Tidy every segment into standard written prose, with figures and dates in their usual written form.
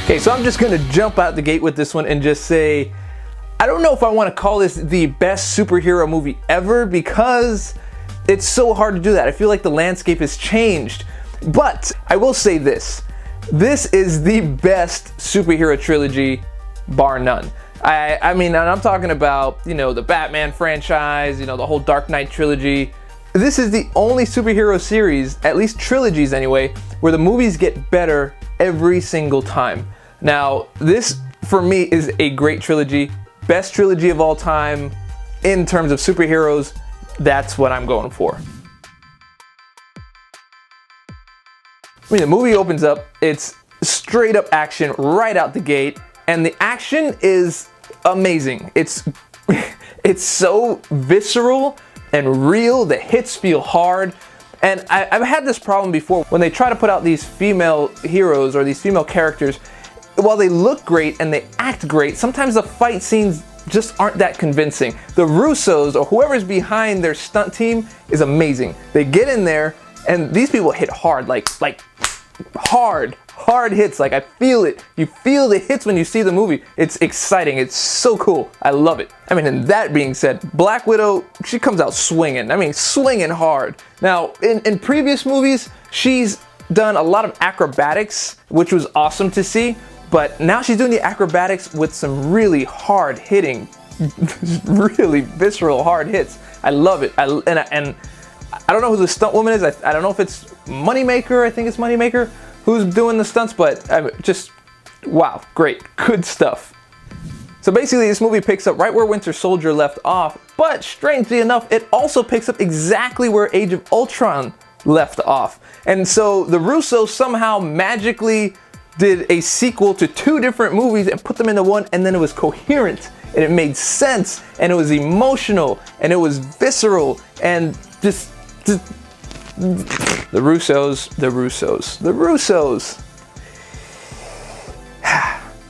Okay, so I'm just gonna jump out the gate with this one and just say, I don't know if I want to call this the best superhero movie ever, because it's so hard to do that. I feel like the landscape has changed. But I will say this. This is the best superhero trilogy, bar none. I mean, and I'm talking about, you know, the Batman franchise, you know, the whole Dark Knight trilogy. This is the only superhero series, at least trilogies anyway, where the movies get better every single time. Now, this, for me, is a great trilogy. Best trilogy of all time in terms of superheroes. That's what I'm going for. I mean, the movie opens up, it's straight up action right out the gate, and the action is amazing. It's so visceral and real. The hits feel hard. And I've had this problem before when they try to put out these female heroes or these female characters. While they look great and they act great, sometimes the fight scenes just aren't that convincing. The Russos, or whoever's behind their stunt team, is amazing. They get in there and these people hit hard, like hard hits. Like, I feel it. You feel the hits when you see the movie. It's exciting. It's so cool. I love it. I mean, and that being said, Black Widow, she comes out swinging. I mean, swinging hard. Now, in previous movies, she's done a lot of acrobatics, which was awesome to see. But now she's doing the acrobatics with some really hard hitting, really visceral hard hits. I love it. And I don't know who the stunt woman is. I don't know if it's Moneymaker. I think it's Moneymaker who's doing the stunts, but just, wow, great, good stuff. So basically this movie picks up right where Winter Soldier left off, but strangely enough, it also picks up exactly where Age of Ultron left off. And so the Russos somehow magically did a sequel to two different movies and put them into one, and then it was coherent and it made sense and it was emotional and it was visceral and just the Russos.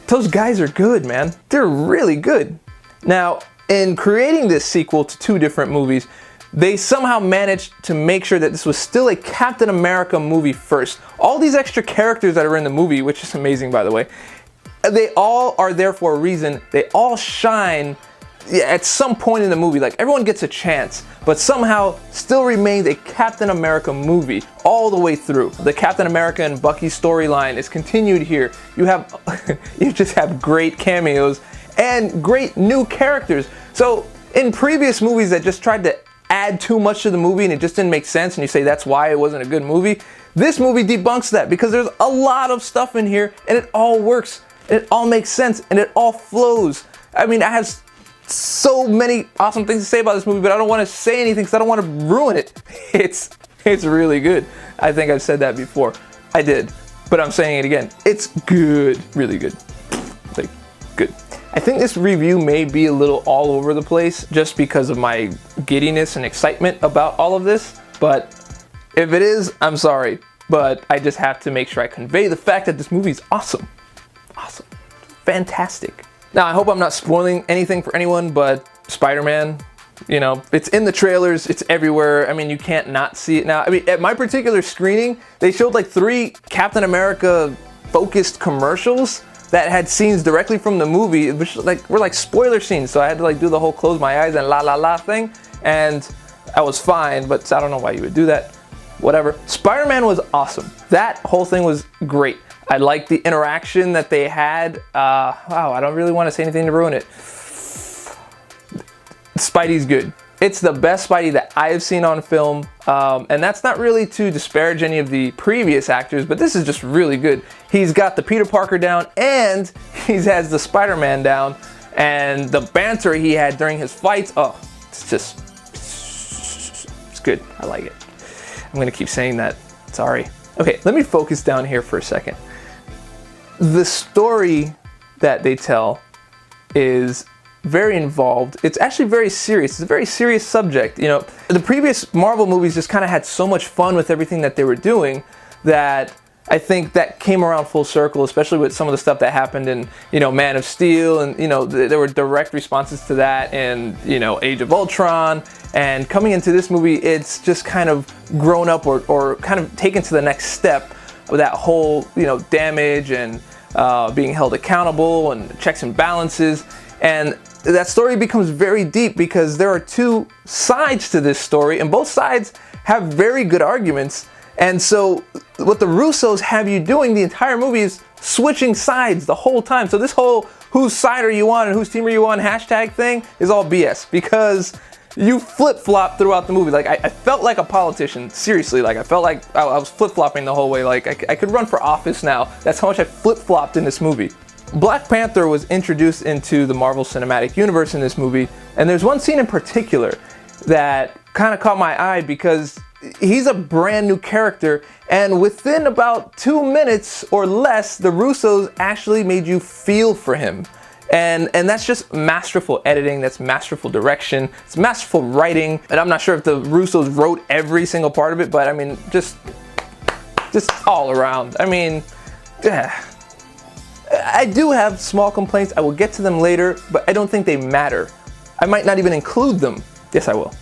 Those guys are good, man. They're really good. Now, in creating this sequel to two different movies, they somehow managed to make sure that this was still a Captain America movie first. All these extra characters that are in the movie, which is amazing, by the way, they all are there for a reason. They all shine at some point in the movie. Like, everyone gets a chance, but somehow still remains a Captain America movie all the way through. The Captain America and Bucky storyline is continued here. You just have great cameos and great new characters. So in previous movies that just tried to add too much to the movie and it just didn't make sense, and you say that's why it wasn't a good movie, this movie debunks that, because there's a lot of stuff in here and it all works, and it all makes sense, and it all flows. I mean, I have so many awesome things to say about this movie, but I don't want to say anything because I don't want to ruin it. It's really good. I think I've said that before. I did, but I'm saying it again. It's good, really good. Like, good. I think this review may be a little all over the place just because of my giddiness and excitement about all of this, but if it is, I'm sorry, but I just have to make sure I convey the fact that this movie is awesome. Awesome. Fantastic. Now, I hope I'm not spoiling anything for anyone, but Spider-Man, you know, it's in the trailers, it's everywhere. I mean, you can't not see it now. I mean, at my particular screening, they showed like 3 Captain America focused commercials that had scenes directly from the movie, which were like spoiler scenes. So I had to like do the whole close my eyes and la la la thing, and I was fine, but I don't know why you would do that. Whatever. Spider-Man was awesome. That whole thing was great. I liked the interaction that they had. Wow, I don't really want to say anything to ruin it. Spidey's good. It's the best Spidey that I have seen on film, and that's not really to disparage any of the previous actors, but this is just really good. He's got the Peter Parker down, and he has the Spider-Man down, and the banter he had during his fights, oh, it's good. I like it. I'm gonna keep saying that. Sorry. Okay, let me focus down here for a second. The story that they tell is very involved. It's actually very serious. It's a very serious subject. You know, the previous Marvel movies just kind of had so much fun with everything that they were doing that I think that came around full circle, especially with some of the stuff that happened in, you know, Man of Steel, and, you know, there were direct responses to that in, you know, Age of Ultron, and coming into this movie, it's just kind of grown up or kind of taken to the next step with that whole, you know, damage and being held accountable and checks and balances. And that story becomes very deep because there are two sides to this story, and both sides have very good arguments. And so what the Russos have you doing the entire movie is switching sides the whole time. So this whole whose side are you on and whose team are you on hashtag thing is all BS, because you flip-flop throughout the movie. Like, I felt like a politician, seriously. Like, I felt like I was flip-flopping the whole way. Like, I could run for office now. That's how much I flip-flopped in this movie. Black Panther was introduced into the Marvel Cinematic Universe in this movie, and there's one scene in particular that kind of caught my eye because he's a brand new character, and within about 2 minutes or less, the Russos actually made you feel for him. And that's just masterful editing, that's masterful direction, it's masterful writing, and I'm not sure if the Russos wrote every single part of it, but I mean, just all around. I mean, yeah. I do have small complaints, I will get to them later, but I don't think they matter. I might not even include them. Yes, I will.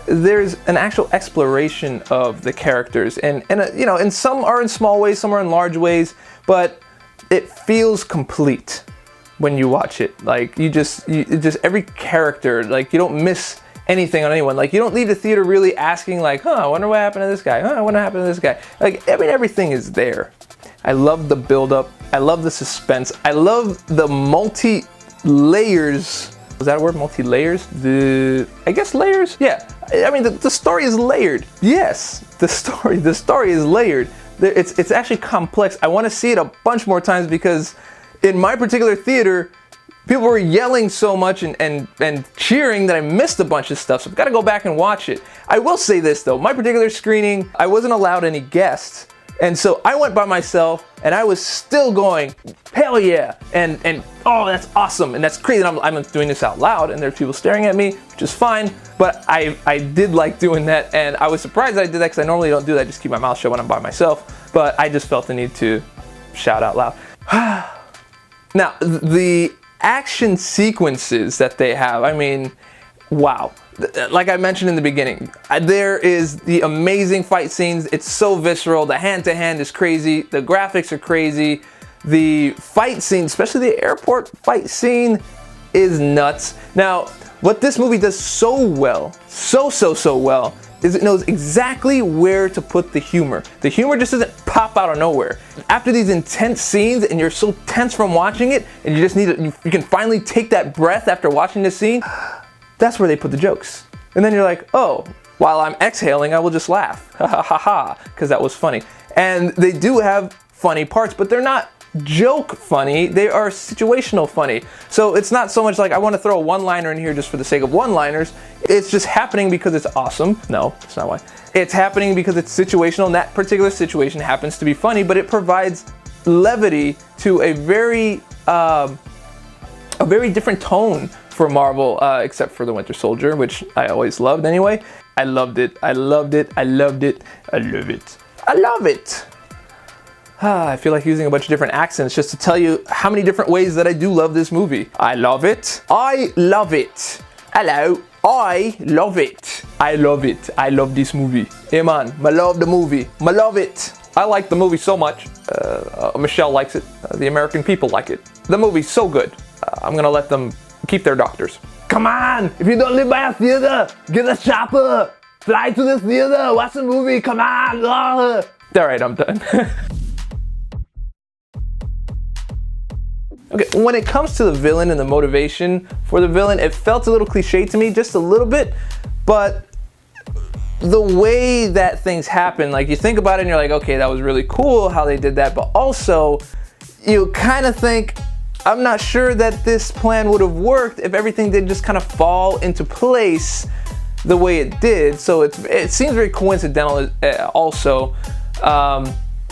There's an actual exploration of the characters, and you know, and some are in small ways, some are in large ways, but it feels complete when you watch it. Like, you just every character, like, you don't miss anything on anyone. Like, you don't leave the theater really asking, like, huh, I wonder what happened to this guy, huh, I wonder what happened to this guy. Like, I mean, everything is there. I love the build-up, I love the suspense, I love the multi-layers. Was that a word? Multi-layers? I guess layers? Yeah. I mean, the story is layered. Yes, the story is layered. It's actually complex. I want to see it a bunch more times because in my particular theater, people were yelling so much and cheering that I missed a bunch of stuff. So I've got to go back and watch it. I will say this though, my particular screening, I wasn't allowed any guests. And so I went by myself and I was still going, hell yeah, and oh, that's awesome, and that's crazy. And I'm doing this out loud and there's people staring at me, which is fine, but I did like doing that, and I was surprised that I did that because I normally don't do that, I just keep my mouth shut when I'm by myself, but I just felt the need to shout out loud. Now, the action sequences that they have, I mean, wow. Like I mentioned in the beginning, there is the amazing fight scenes. It's so visceral. The hand-to-hand is crazy. The graphics are crazy. The fight scene, especially the airport fight scene, is nuts. Now, what this movie does so well, so well, is it knows exactly where to put the humor. The humor just doesn't pop out of nowhere. After these intense scenes and you're so tense from watching it, and you just need to, you can finally take that breath after watching this scene, that's where they put the jokes. And then you're like, oh, while I'm exhaling, I will just laugh. Ha ha ha ha, because that was funny. And they do have funny parts, but they're not joke funny, they are situational funny. So it's not so much like I want to throw a one-liner in here just for the sake of one-liners. It's just happening because it's awesome. No, that's not why. It's happening because it's situational, and that particular situation happens to be funny, but it provides levity to a very different tone for Marvel, except for the Winter Soldier, which I always loved anyway. I loved it, I loved it, I loved it, I love it. I love it. I feel like using a bunch of different accents just to tell you how many different ways that I do love this movie. I love it. I love it. Hello. I love it. I love it. I love this movie. Hey man, I love the movie. I love it. I like the movie so much. Michelle likes it. The American people like it. The movie's so good. I'm gonna let them keep their doctors. Come on! If you don't live by a theater, get a chopper! Fly to the theater, watch the movie, come on! Alright, I'm done. Okay, when it comes to the villain and the motivation for the villain, it felt a little cliche to me, just a little bit, but the way that things happen, like you think about it and you're like, okay, that was really cool how they did that, but also you kind of think, I'm not sure that this plan would have worked if everything did just kind of fall into place the way it did. So it seems very coincidental also.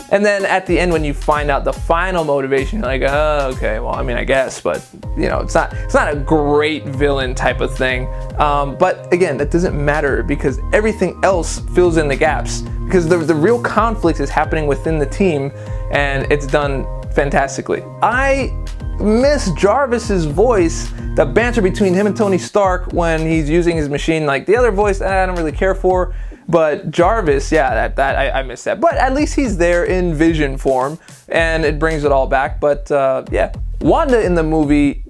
And then at the end, when you find out the final motivation, you're like, oh, okay, well, I mean, I guess, but you know, it's not a great villain type of thing. But again, that doesn't matter because everything else fills in the gaps, because the real conflict is happening within the team, and it's done fantastically. I miss Jarvis's voice, the banter between him and Tony Stark when he's using his machine. Like the other voice, I don't really care for. But Jarvis, yeah, I missed that. But at least he's there in vision form, and it brings it all back. But yeah, Wanda in the movie,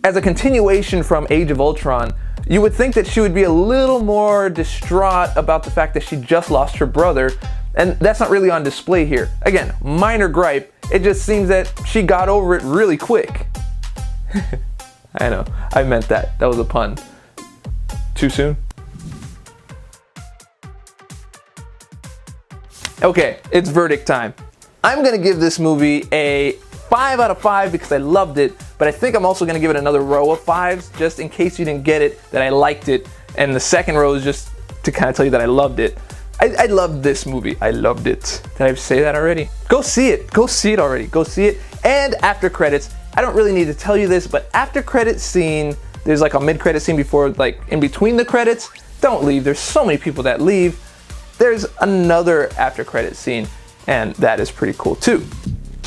as a continuation from Age of Ultron, you would think that she would be a little more distraught about the fact that she just lost her brother, and that's not really on display here. Again, minor gripe, it just seems that she got over it really quick. I know, I meant that. That was a pun. Too soon? Okay, it's verdict time. I'm gonna give this movie a 5 out of 5 because I loved it, but I think I'm also gonna give it another row of 5s just in case you didn't get it, that I liked it, and the second row is just to kind of tell you that I loved it. I loved this movie. I loved it. Did I say that already? Go see it. Go see it already. Go see it. And after credits, I don't really need to tell you this, but after credit scene, there's like a mid-credit scene before, like in between the credits. Don't leave. There's so many people that leave. There's another after credit scene, and that is pretty cool too.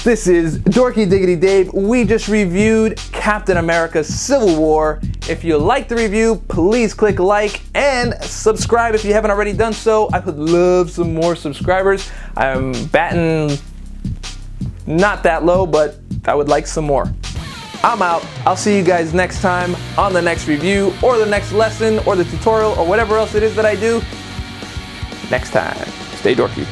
This is Dorky Diggity Dave. We just reviewed Captain America Civil War. If you liked the review, please click like and subscribe if you haven't already done so. I would love some more subscribers. I'm batting not that low, but I would like some more. I'm out. I'll see you guys next time on the next review or the next lesson or the tutorial or whatever else it is that I do. Next time. Stay dorky.